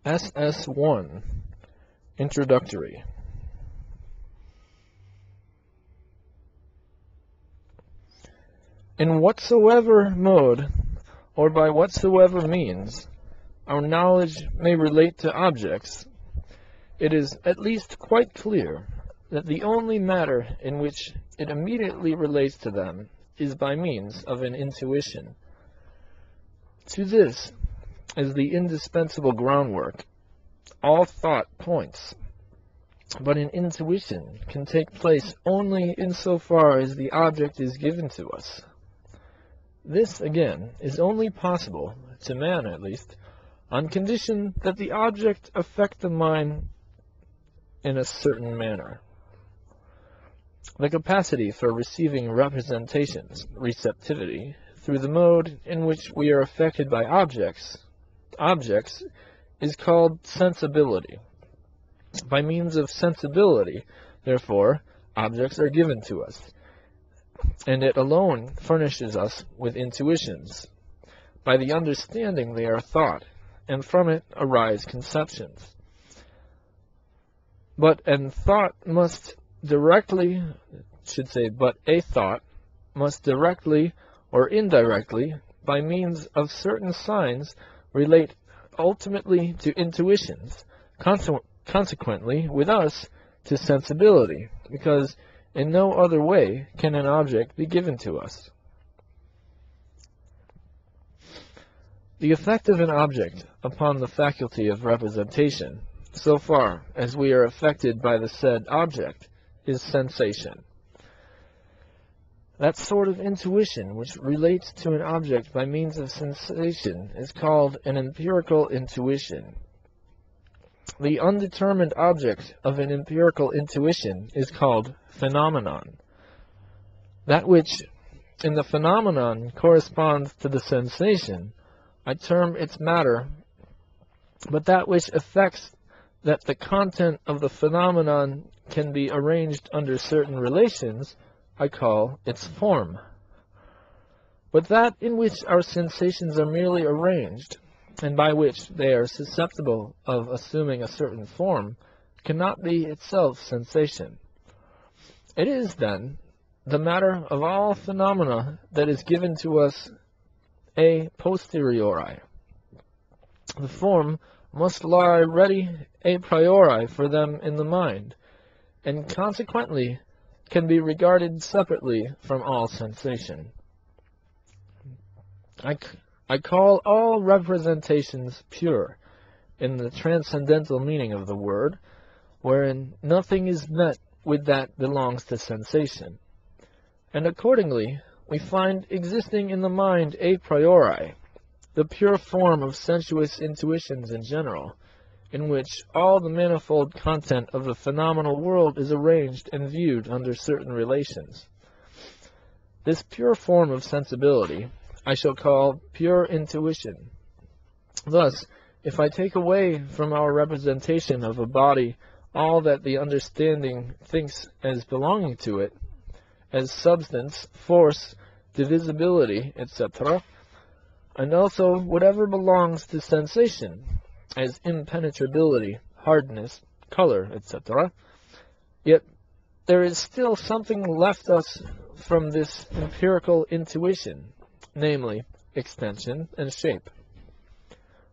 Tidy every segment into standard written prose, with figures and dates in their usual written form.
SS1 Introductory. In whatsoever mode, or by whatsoever means, our knowledge may relate to objects, it is at least quite clear that the only matter in which it immediately relates to them is by means of an intuition. To this, as the indispensable groundwork, all thought points, but an intuition can take place only insofar as the object is given to us. This, again, is only possible, to man at least, on condition that the object affect the mind in a certain manner. The capacity for receiving representations, receptivity, through the mode in which we are affected by objects, is called sensibility. By means of sensibility, therefore, objects are given to us, and it alone furnishes us with intuitions. By the understanding they are thought, and from it arise conceptions. But a thought must directly or indirectly, by means of certain signs, relate ultimately to intuitions, consequently, with us, to sensibility, because in no other way can an object be given to us. The effect of an object upon the faculty of representation, so far as we are affected by the said object, is sensation. That sort of intuition which relates to an object by means of sensation is called an empirical intuition. The undetermined object of an empirical intuition is called phenomenon. That which in the phenomenon corresponds to the sensation, I term its matter, but that which affects that the content of the phenomenon can be arranged under certain relations, I call its form. But that in which our sensations are merely arranged, and by which they are susceptible of assuming a certain form, cannot be itself sensation. It is, then, the matter of all phenomena that is given to us a posteriori. The form must lie ready a priori for them in the mind, and consequently can be regarded separately from all sensation. I call all representations pure, in the transcendental meaning of the word, wherein nothing is met with that belongs to sensation. And accordingly, we find existing in the mind a priori, the pure form of sensuous intuitions in general, in which all the manifold content of the phenomenal world is arranged and viewed under certain relations. This pure form of sensibility I shall call pure intuition. Thus, if I take away from our representation of a body all that the understanding thinks as belonging to it, as substance, force, divisibility, etc., and also whatever belongs to sensation, as impenetrability, hardness, color, etc., yet there is still something left us from this empirical intuition, namely, extension and shape.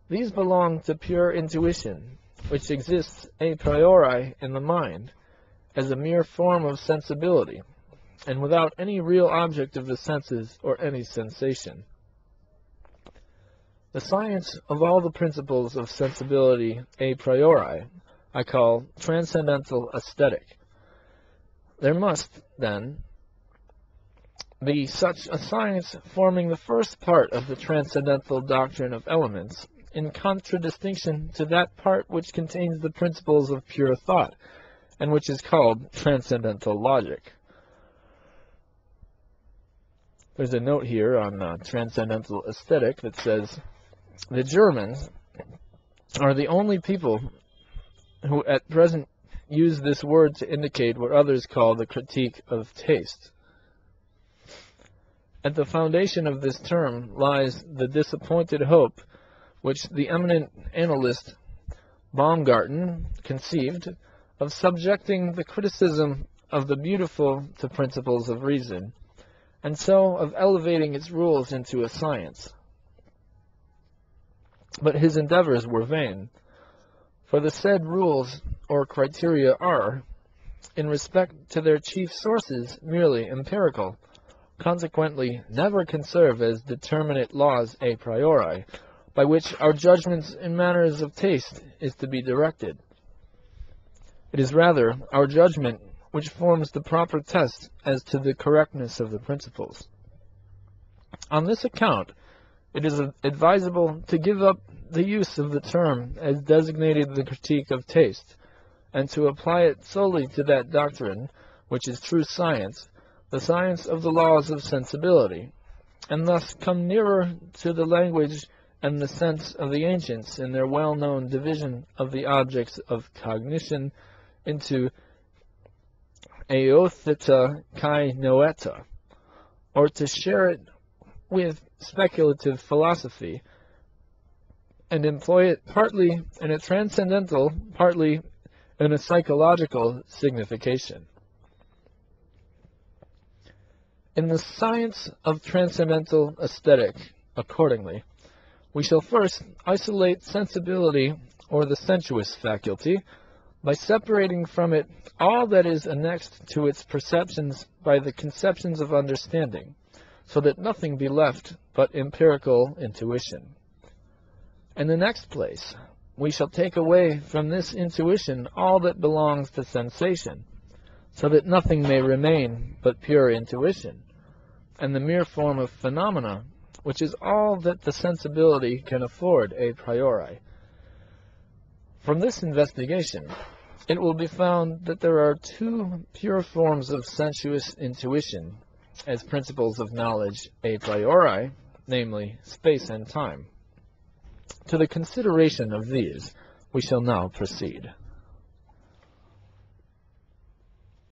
These belong to pure intuition, which exists a priori in the mind, as a mere form of sensibility, and without any real object of the senses or any sensation. The science of all the principles of sensibility a priori I call transcendental aesthetic. There must, then, be such a science forming the first part of the transcendental doctrine of elements, in contradistinction to that part which contains the principles of pure thought, and which is called transcendental logic. There's a note here on transcendental aesthetic that says, the Germans are the only people who at present use this word to indicate what others call the critique of taste. At the foundation of this term lies the disappointed hope which the eminent analyst Baumgarten conceived of subjecting the criticism of the beautiful to principles of reason, and so of elevating its rules into a science. But his endeavors were vain, for the said rules or criteria are, in respect to their chief sources, merely empirical, consequently never can serve as determinate laws a priori, by which our judgments in matters of taste is to be directed. It is rather our judgment which forms the proper test as to the correctness of the principles. On this account, it is advisable to give up the use of the term as designating the critique of taste, and to apply it solely to that doctrine which is true science, the science of the laws of sensibility, and thus come nearer to the language and the sense of the ancients in their well-known division of the objects of cognition into eotheta kai noeta, or to share it with speculative philosophy, and employ it partly in a transcendental, partly in a psychological signification. In the science of transcendental aesthetic, accordingly, we shall first isolate sensibility, or the sensuous faculty, by separating from it all that is annexed to its perceptions by the conceptions of understanding, so that nothing be left but empirical intuition. In the next place, we shall take away from this intuition all that belongs to sensation, so that nothing may remain but pure intuition, and the mere form of phenomena, which is all that the sensibility can afford a priori. From this investigation, it will be found that there are two pure forms of sensuous intuition as principles of knowledge a priori, namely space and time. To the consideration of these we shall now proceed.